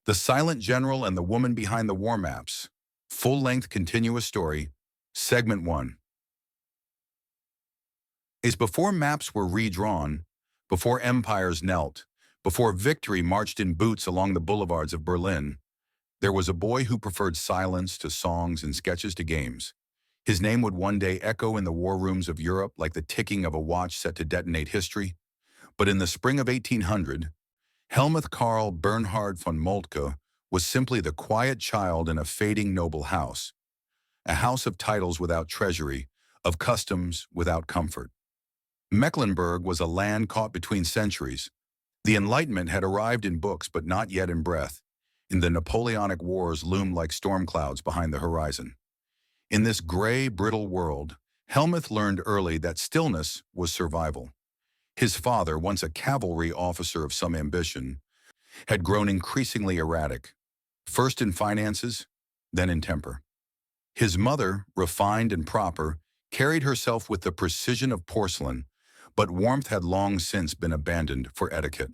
The Silent General and the Woman Behind the War Maps. Full-length continuous story. Segment 1. Is before maps were redrawn, before empires knelt, before victory marched in boots along the boulevards of Berlin, there was a boy who preferred silence to songs and sketches to games. His name would one day echo in the war rooms of Europe like the ticking of a watch set to detonate history. But in the spring of 1800, Helmuth Karl Bernhard von Moltke was simply the quiet child in a fading noble house, a house of titles without treasury, of customs without comfort. Mecklenburg was a land caught between centuries. The Enlightenment had arrived in books but not yet in breath, and the Napoleonic Wars loomed like storm clouds behind the horizon. In this gray, brittle world, Helmuth learned early that stillness was survival. His father, once a cavalry officer of some ambition, had grown increasingly erratic, first in finances, then in temper. His mother, refined and proper, carried herself with the precision of porcelain, but warmth had long since been abandoned for etiquette.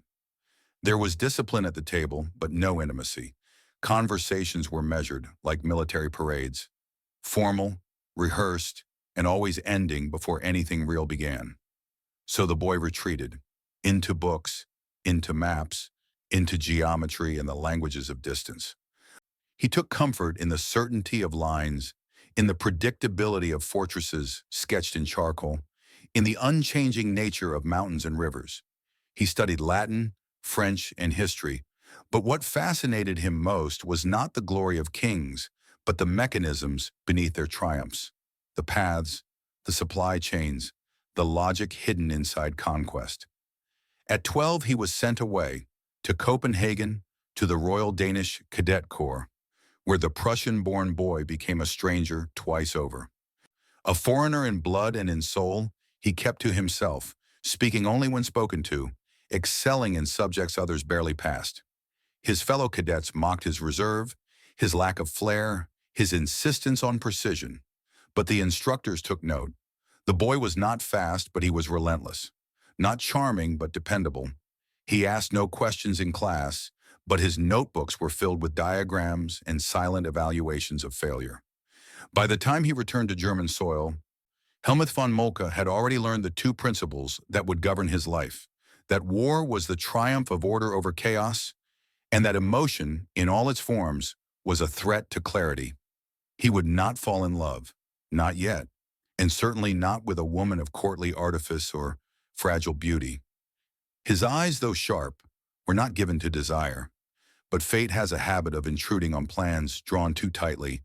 There was discipline at the table, but no intimacy. Conversations were measured, like military parades, formal, rehearsed, and always ending before anything real began. So the boy retreated, into books, into maps, into geometry and the languages of distance. He took comfort in the certainty of lines, in the predictability of fortresses sketched in charcoal, in the unchanging nature of mountains and rivers. He studied Latin, French, and history, but what fascinated him most was not the glory of kings, but the mechanisms beneath their triumphs, the paths, the supply chains, the logic hidden inside conquest. At 12, he was sent away, to Copenhagen, to the Royal Danish Cadet Corps, where the Prussian-born boy became a stranger twice over. A foreigner in blood and in soul, he kept to himself, speaking only when spoken to, excelling in subjects others barely passed. His fellow cadets mocked his reserve, his lack of flair, his insistence on precision. But the instructors took note. The boy was not fast, but he was relentless. Not charming, but dependable. He asked no questions in class, but his notebooks were filled with diagrams and silent evaluations of failure. By the time he returned to German soil, Helmuth von Moltke had already learned the two principles that would govern his life, that war was the triumph of order over chaos, and that emotion, in all its forms, was a threat to clarity. He would not fall in love, not yet, and certainly not with a woman of courtly artifice or fragile beauty. His eyes, though sharp, were not given to desire, but fate has a habit of intruding on plans drawn too tightly,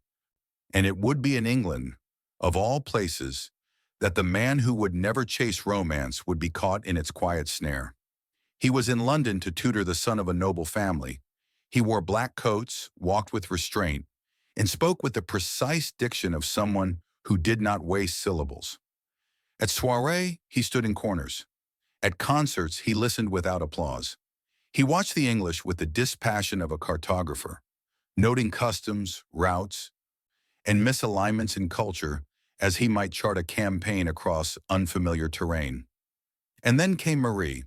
and it would be in England, of all places, that the man who would never chase romance would be caught in its quiet snare. He was in London to tutor the son of a noble family. He wore black coats, walked with restraint, and spoke with the precise diction of someone who did not waste syllables. At soirée, he stood in corners. At concerts, he listened without applause. He watched the English with the dispassion of a cartographer, noting customs, routes, and misalignments in culture as he might chart a campaign across unfamiliar terrain. And then came Marie.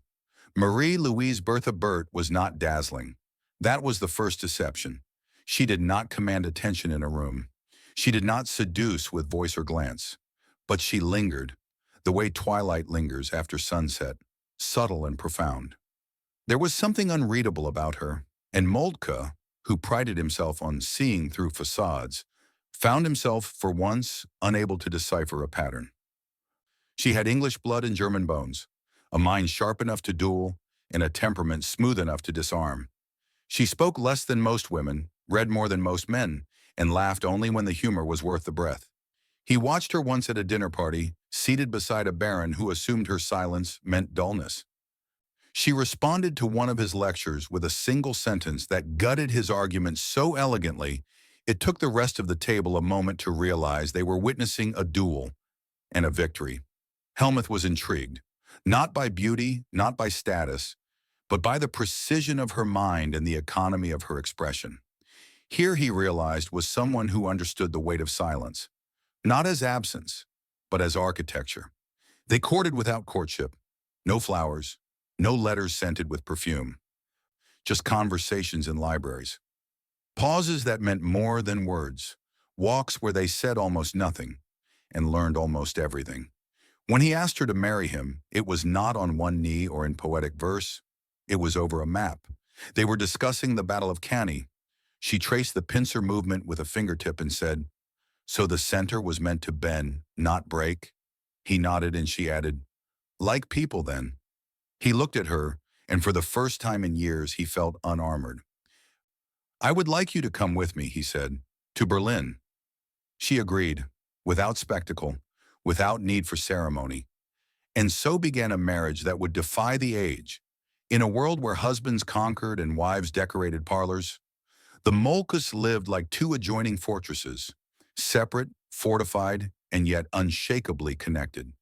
Marie Luise Bertha was not dazzling. That was the first deception. She did not command attention in a room. She did not seduce with voice or glance. But she lingered, the way twilight lingers after sunset, subtle and profound. There was something unreadable about her, and Moltke, who prided himself on seeing through facades, found himself, for once, unable to decipher a pattern. She had English blood and German bones, a mind sharp enough to duel, and a temperament smooth enough to disarm. She spoke less than most women, read more than most men, and laughed only when the humor was worth the breath. He watched her once at a dinner party, seated beside a baron who assumed her silence meant dullness. She responded to one of his lectures with a single sentence that gutted his argument so elegantly it took the rest of the table a moment to realize they were witnessing a duel and a victory. Helmuth was intrigued, not by beauty, not by status, but by the precision of her mind and the economy of her expression. Here, he realized, was someone who understood the weight of silence, not as absence, but as architecture. They courted without courtship, no flowers, no letters scented with perfume, just conversations in libraries, Pauses that meant more than words. Walks where they said almost nothing and learned almost everything. When he asked her to marry him, it was not on one knee or in poetic verse. It was over a map. They were discussing the Battle of Cannae. She traced the pincer movement with a fingertip and said, "So the center was meant to bend, not break?" He nodded and she added, "Like people then." He looked at her, and for the first time in years he felt unarmored. "I would like you to come with me," he said, "to Berlin." She agreed, without spectacle, without need for ceremony. And so began a marriage that would defy the age. In a world where husbands conquered and wives decorated parlors, the Moltkes lived like two adjoining fortresses, separate, fortified, and yet unshakably connected.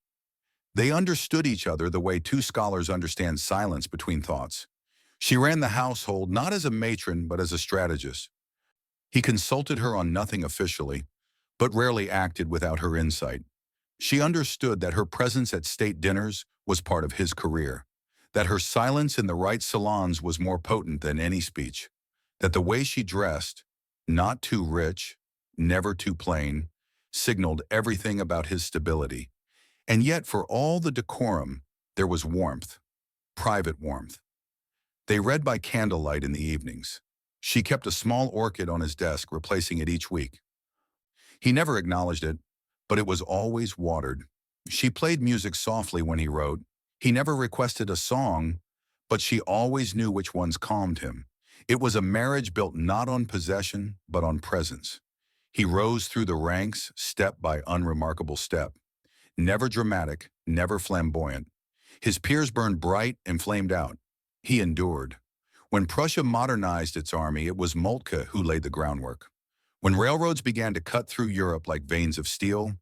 They understood each other the way two scholars understand silence between thoughts. She ran the household not as a matron but as a strategist. He consulted her on nothing officially, but rarely acted without her insight. She understood that her presence at state dinners was part of his career, that her silence in the right salons was more potent than any speech, that the way she dressed, not too rich, never too plain, signaled everything about his stability. And yet, for all the decorum, there was warmth, private warmth. They read by candlelight in the evenings. She kept a small orchid on his desk, replacing it each week. He never acknowledged it, but it was always watered. She played music softly when he wrote. He never requested a song, but she always knew which ones calmed him. It was a marriage built not on possession, but on presence. He rose through the ranks, step by unremarkable step. Never dramatic, never flamboyant. His peers burned bright and flamed out. He endured. When Prussia modernized its army, it was Moltke who laid the groundwork. When railroads began to cut through Europe like veins of steel,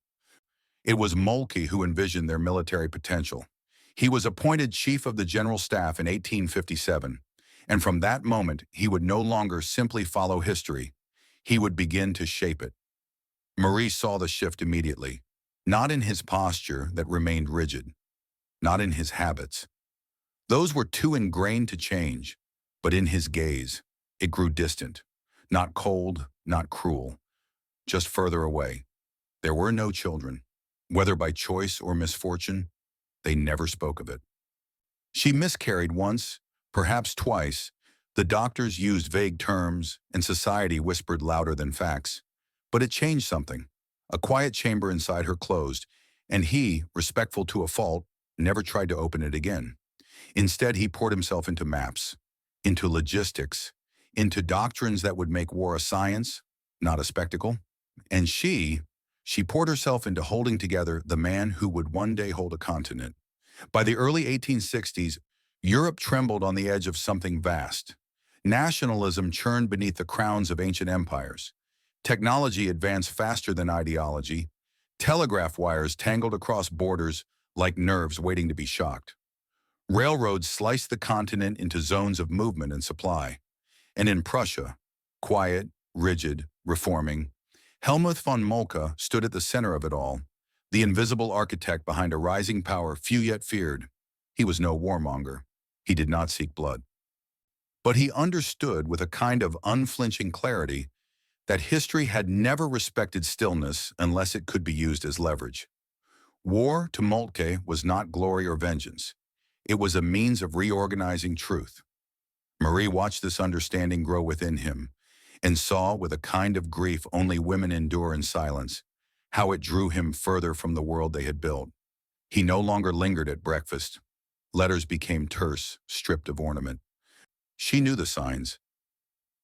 it was Moltke who envisioned their military potential. He was appointed chief of the general staff in 1857, and from that moment he would no longer simply follow history. He would begin to shape it. Marie saw the shift immediately, not in his posture that remained rigid, not in his habits. Those were too ingrained to change, but in his gaze, it grew distant, not cold, not cruel, just further away. There were no children. Whether by choice or misfortune, they never spoke of it. She miscarried once, perhaps twice. The doctors used vague terms, and society whispered louder than facts. But it changed something. A quiet chamber inside her closed, and he, respectful to a fault, never tried to open it again. Instead, he poured himself into maps, into logistics, into doctrines that would make war a science, not a spectacle. And she poured herself into holding together the man who would one day hold a continent. By the early 1860s, Europe trembled on the edge of something vast. Nationalism churned beneath the crowns of ancient empires. Technology advanced faster than ideology. Telegraph wires tangled across borders like nerves waiting to be shocked. Railroads sliced the continent into zones of movement and supply. And in Prussia, quiet, rigid, reforming, Helmuth von Moltke stood at the center of it all, the invisible architect behind a rising power few yet feared. He was no warmonger. He did not seek blood. But he understood with a kind of unflinching clarity that history had never respected stillness unless it could be used as leverage. War, to Moltke, was not glory or vengeance. It was a means of reorganizing truth. Marie watched this understanding grow within him and saw, with a kind of grief only women endure in silence, how it drew him further from the world they had built. He no longer lingered at breakfast. Letters became terse, stripped of ornament. She knew the signs.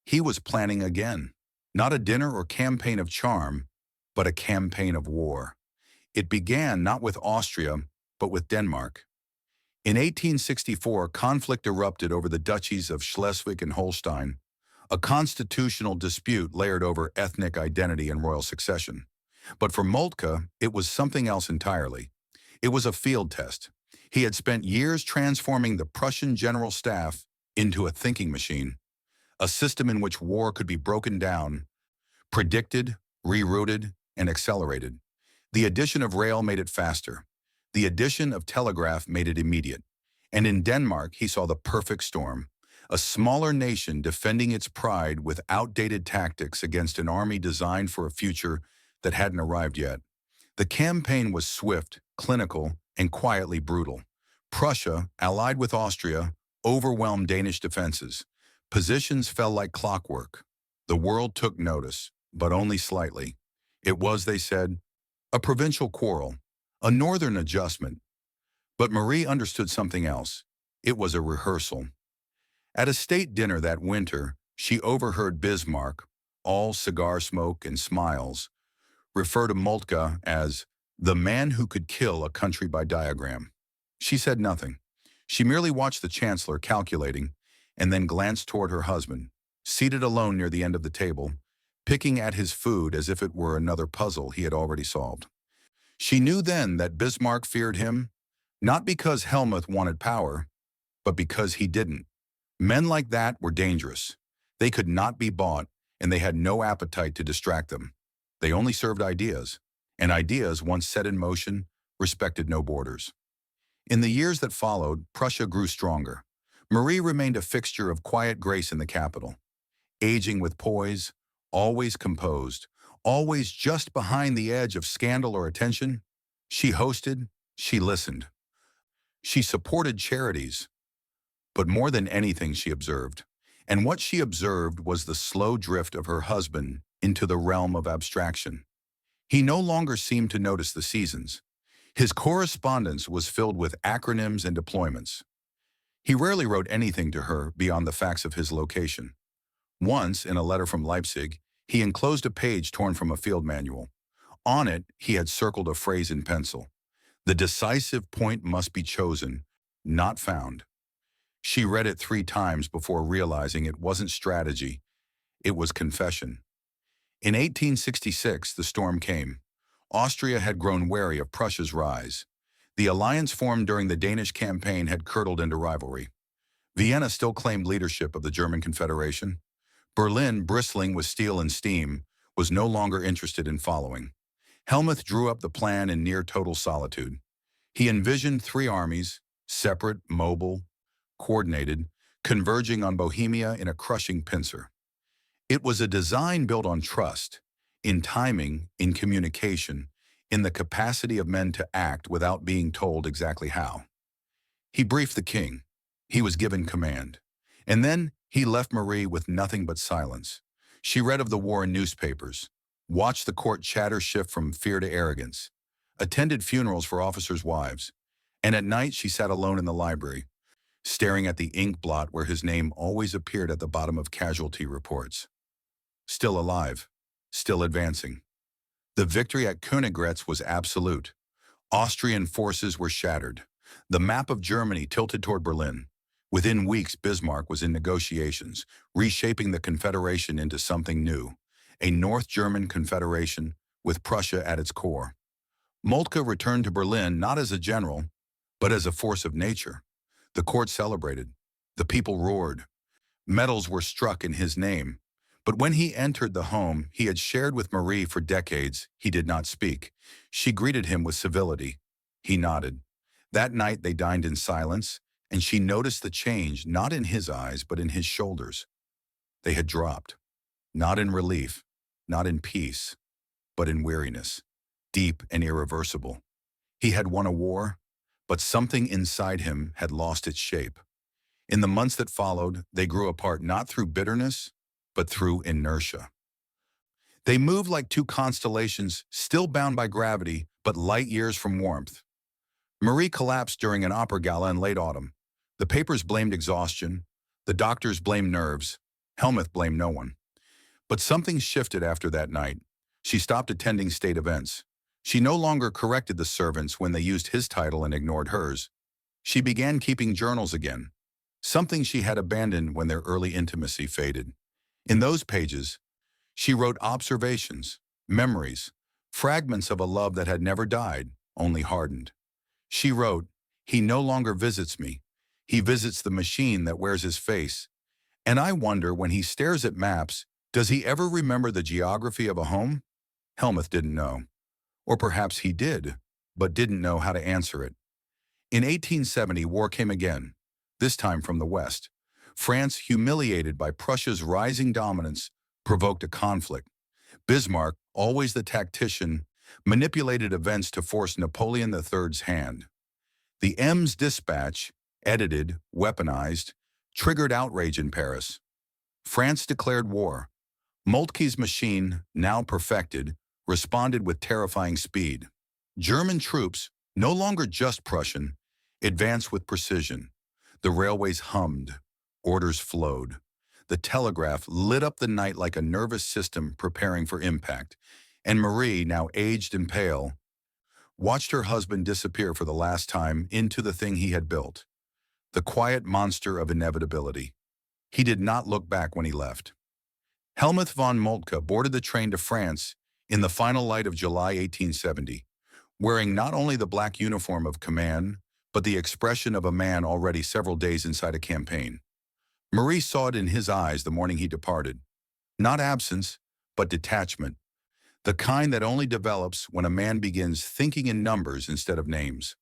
He was planning again, not a dinner or campaign of charm, but a campaign of war. It began not with Austria, but with Denmark. In 1864, conflict erupted over the duchies of Schleswig and Holstein, a constitutional dispute layered over ethnic identity and royal succession. But for Moltke, it was something else entirely. It was a field test. He had spent years transforming the Prussian general staff into a thinking machine, a system in which war could be broken down, predicted, rerouted, and accelerated. The addition of rail made it faster. The addition of telegraph made it immediate. And in Denmark, he saw the perfect storm. a smaller nation defending its pride with outdated tactics against an army designed for a future that hadn't arrived yet. The campaign was swift, clinical, and quietly brutal. Prussia, allied with Austria, overwhelmed Danish defenses. Positions fell like clockwork. The world took notice, but only slightly. It was, they said, a provincial quarrel, a northern adjustment. But Marie understood something else. It was a rehearsal. At a state dinner that winter, she overheard Bismarck, all cigar smoke and smiles, refer to Moltke as the man who could kill a country by diagram. She said nothing. She merely watched the chancellor calculating and then glanced toward her husband, seated alone near the end of the table, picking at his food as if it were another puzzle he had already solved. She knew then that Bismarck feared him, not because Helmuth wanted power, but because he didn't. Men like that were dangerous. They could not be bought, and they had no appetite to distract them. They only served ideas, and ideas, once set in motion, respected no borders. In the years that followed, Prussia grew stronger. Marie remained a fixture of quiet grace in the capital, aging with poise, always composed, always just behind the edge of scandal or attention. She hosted, she listened. She supported charities, but more than anything she observed. And what she observed was the slow drift of her husband into the realm of abstraction. He no longer seemed to notice the seasons. His correspondence was filled with acronyms and deployments. He rarely wrote anything to her beyond the facts of his location. Once, in a letter from Leipzig, he enclosed a page torn from a field manual. On it, he had circled a phrase in pencil. The decisive point must be chosen, not found. She read it 3 times before realizing it wasn't strategy, it was confession. In 1866, the storm came. Austria had grown wary of Prussia's rise. The alliance formed during the Danish campaign had curdled into rivalry. Vienna still claimed leadership of the German Confederation. Berlin, bristling with steel and steam, was no longer interested in following. Helmuth drew up the plan in near total solitude. He envisioned 3 armies, separate, mobile, coordinated, converging on Bohemia in a crushing pincer. It was a design built on trust, in timing, in communication, in the capacity of men to act without being told exactly how. He briefed the king. He was given command. And then he left Marie with nothing but silence. She read of the war in newspapers, watched the court chatter shift from fear to arrogance, attended funerals for officers' wives, and at night she sat alone in the library, staring at the ink blot where his name always appeared at the bottom of casualty reports. Still alive, still advancing. The victory at Königgrätz was absolute. Austrian forces were shattered. The map of Germany tilted toward Berlin. Within weeks, Bismarck was in negotiations, reshaping the Confederation into something new, a North German Confederation with Prussia at its core. Moltke returned to Berlin not as a general, but as a force of nature. The court celebrated. The people roared. Medals were struck in his name. But when he entered the home he had shared with Marie for decades, he did not speak. She greeted him with civility. He nodded. That night they dined in silence, and she noticed the change not in his eyes but in his shoulders. They had dropped, not in relief, not in peace, but in weariness, deep and irreversible. He had won a war, but something inside him had lost its shape. In the months that followed, they grew apart not through bitterness, but through inertia. They moved like 2 constellations, still bound by gravity, but light years from warmth. Marie collapsed during an opera gala in late autumn. The papers blamed exhaustion. The doctors blamed nerves. Helmuth blamed no one. But something shifted after that night. She stopped attending state events. She no longer corrected the servants when they used his title and ignored hers. She began keeping journals again, something she had abandoned when their early intimacy faded. In those pages, she wrote observations, memories, fragments of a love that had never died, only hardened. She wrote, "He no longer visits me. He visits the machine that wears his face. And I wonder, when he stares at maps, does he ever remember the geography of a home?" Helmuth didn't know. Or perhaps he did, but didn't know how to answer it. In 1870, war came again, this time from the West. France, humiliated by Prussia's rising dominance, provoked a conflict. Bismarck, always the tactician, manipulated events to force Napoleon III's hand. The M's dispatch, edited, weaponized, triggered outrage in Paris. France declared war. Moltke's machine, now perfected, responded with terrifying speed. German troops, no longer just Prussian, advanced with precision. The railways hummed. Orders flowed. The telegraph lit up the night like a nervous system preparing for impact. And Marie, now aged and pale, watched her husband disappear for the last time into the thing he had built. The quiet monster of inevitability. He did not look back when he left. Helmuth von Moltke boarded the train to France in the final light of July 1870, wearing not only the black uniform of command, but the expression of a man already several days inside a campaign. Marie saw it in his eyes the morning he departed. Not absence, but detachment. The kind that only develops when a man begins thinking in numbers instead of names.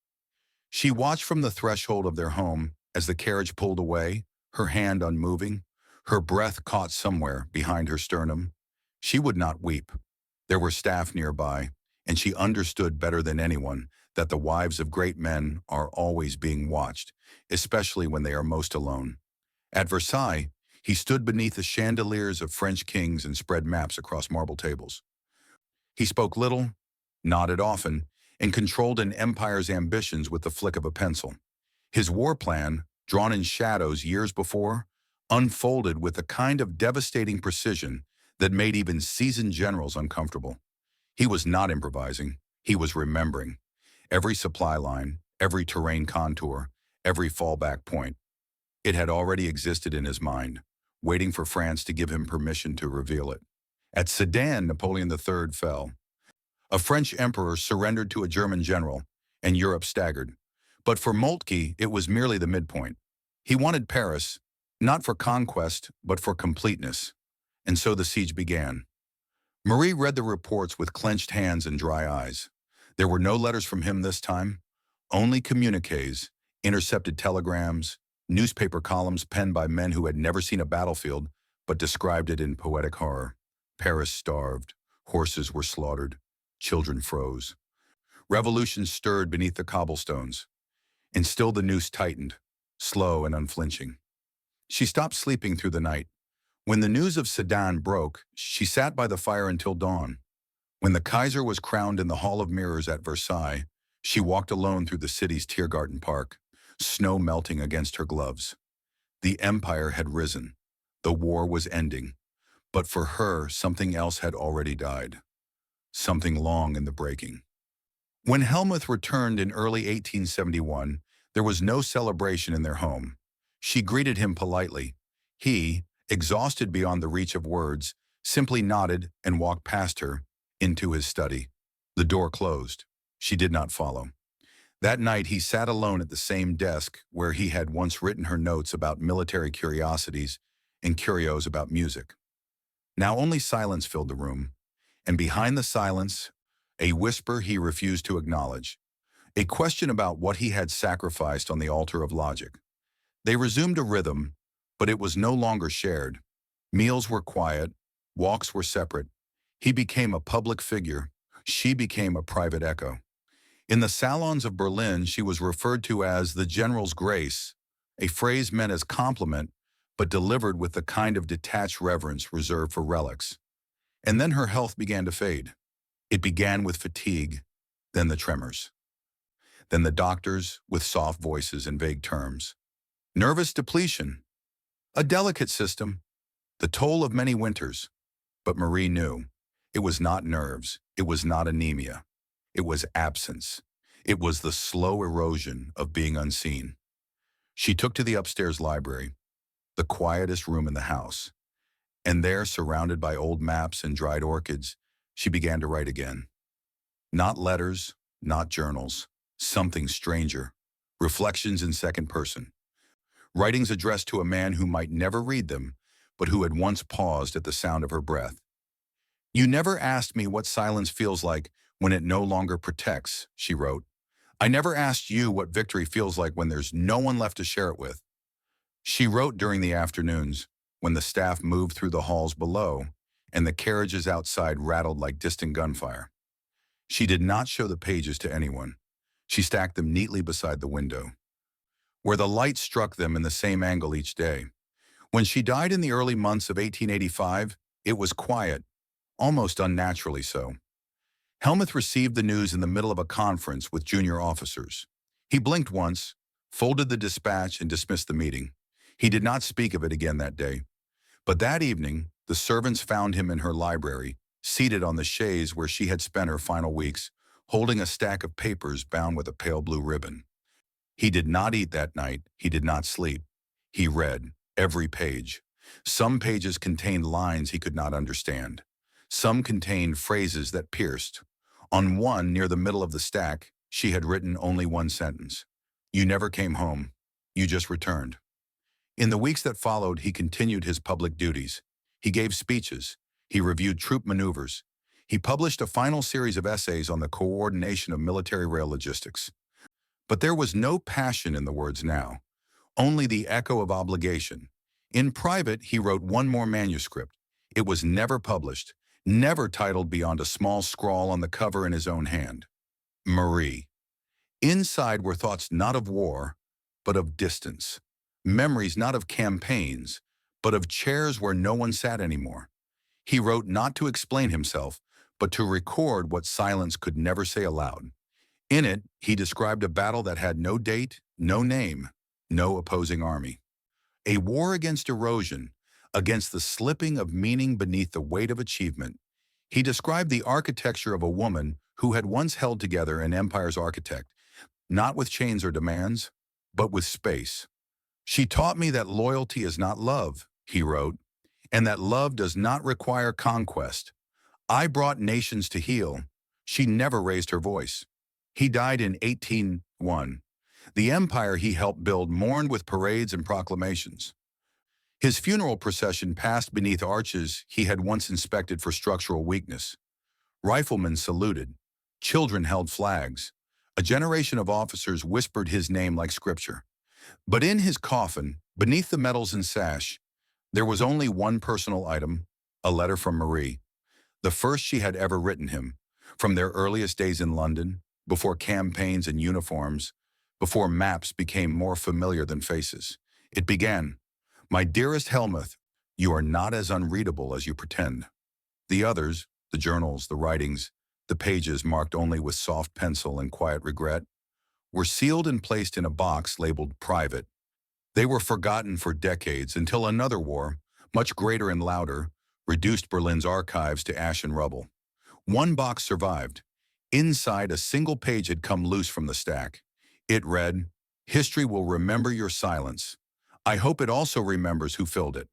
She watched from the threshold of their home as the carriage pulled away, her hand unmoving, her breath caught somewhere behind her sternum. She would not weep. There were staff nearby, and she understood better than anyone that the wives of great men are always being watched, especially when they are most alone. At Versailles, he stood beneath the chandeliers of French kings and spread maps across marble tables. He spoke little, nodded often, and controlled an empire's ambitions with the flick of a pencil. His war plan, drawn in shadows years before, unfolded with a kind of devastating precision that made even seasoned generals uncomfortable. He was not improvising, he was remembering. Every supply line, every terrain contour, every fallback point. It had already existed in his mind, waiting for France to give him permission to reveal it. At Sedan, Napoleon III fell. A French emperor surrendered to a German general, and Europe staggered. But for Moltke, it was merely the midpoint. He wanted Paris, not for conquest, but for completeness. And so the siege began. Marie read the reports with clenched hands and dry eyes. There were no letters from him this time, only communiques, intercepted telegrams, newspaper columns penned by men who had never seen a battlefield but described it in poetic horror. Paris starved, horses were slaughtered, children froze. Revolution stirred beneath the cobblestones, and still the noose tightened, slow and unflinching. She stopped sleeping through the night. When the news of Sedan broke, she sat by the fire until dawn. When the Kaiser was crowned in the Hall of Mirrors at Versailles, she walked alone through the city's Tiergarten Park, snow melting against her gloves. The empire had risen. The war was ending. But for her, something else had already died. Something long in the breaking. When Helmuth returned in early 1871, there was no celebration in their home. She greeted him politely. He, exhausted beyond the reach of words, simply nodded and walked past her into his study. The door closed. She did not follow. That night, he sat alone at the same desk where he had once written her notes about military curiosities and curios about music. Now only silence filled the room, and behind the silence, a whisper he refused to acknowledge, a question about what he had sacrificed on the altar of logic. They resumed a rhythm, but it was no longer shared. Meals were quiet, walks were separate. He became a public figure, she became a private echo. In the salons of Berlin, she was referred to as the General's Grace, a phrase meant as compliment, but delivered with the kind of detached reverence reserved for relics. And then her health began to fade. It began with fatigue, then the tremors. Then the doctors with soft voices and vague terms. Nervous depletion. A delicate system. The toll of many winters. But Marie knew. It was not nerves. It was not anemia. It was absence. It was the slow erosion of being unseen. She took to the upstairs library, the quietest room in the house. And there, surrounded by old maps and dried orchids, she began to write again. Not letters, not journals, something stranger. Reflections in second person. Writings addressed to a man who might never read them, but who had once paused at the sound of her breath. You never asked me what silence feels like when it no longer protects, she wrote. I never asked you what victory feels like when there's no one left to share it with. She wrote during the afternoons, when the staff moved through the halls below and the carriages outside rattled like distant gunfire. She did not show the pages to anyone. She stacked them neatly beside the window, where the light struck them in the same angle each day. When she died in the early months of 1885, it was quiet, almost unnaturally so. Helmuth received the news in the middle of a conference with junior officers. He blinked once, folded the dispatch, and dismissed the meeting. He did not speak of it again that day. But that evening, the servants found him in her library, seated on the chaise where she had spent her final weeks, holding a stack of papers bound with a pale blue ribbon. He did not eat that night. He did not sleep. He read every page. Some pages contained lines he could not understand. Some contained phrases that pierced. On one, near the middle of the stack, she had written only one sentence. "You never came home. You just returned." In the weeks that followed, he continued his public duties. He gave speeches. He reviewed troop maneuvers. He published a final series of essays on the coordination of military rail logistics. But there was no passion in the words now, only the echo of obligation. In private, he wrote one more manuscript. It was never published, never titled beyond a small scrawl on the cover in his own hand. Marie. Inside were thoughts not of war, but of distance. Memories not of campaigns, but of chairs where no one sat anymore. He wrote not to explain himself, but to record what silence could never say aloud. In it, he described a battle that had no date, no name, no opposing army. A war against erosion, against the slipping of meaning beneath the weight of achievement. He described the architecture of a woman who had once held together an empire's architect, not with chains or demands, but with space. "She taught me that loyalty is not love," he wrote, "and that love does not require conquest. I brought nations to heal. She never raised her voice." He died in 1801. The empire he helped build mourned with parades and proclamations. His funeral procession passed beneath arches he had once inspected for structural weakness. Riflemen saluted. Children held flags. A generation of officers whispered his name like scripture. But in his coffin, beneath the medals and sash, there was only one personal item, a letter from Marie, the first she had ever written him, from their earliest days in London, before campaigns and uniforms, before maps became more familiar than faces. It began, "My dearest Helmuth, you are not as unreadable as you pretend." The others, the journals, the writings, the pages marked only with soft pencil and quiet regret, were sealed and placed in a box labeled private. They were forgotten for decades until another war, much greater and louder, reduced Berlin's archives to ash and rubble. One box survived. Inside, a single page had come loose from the stack. It read, "History will remember your silence. I hope it also remembers who filled it."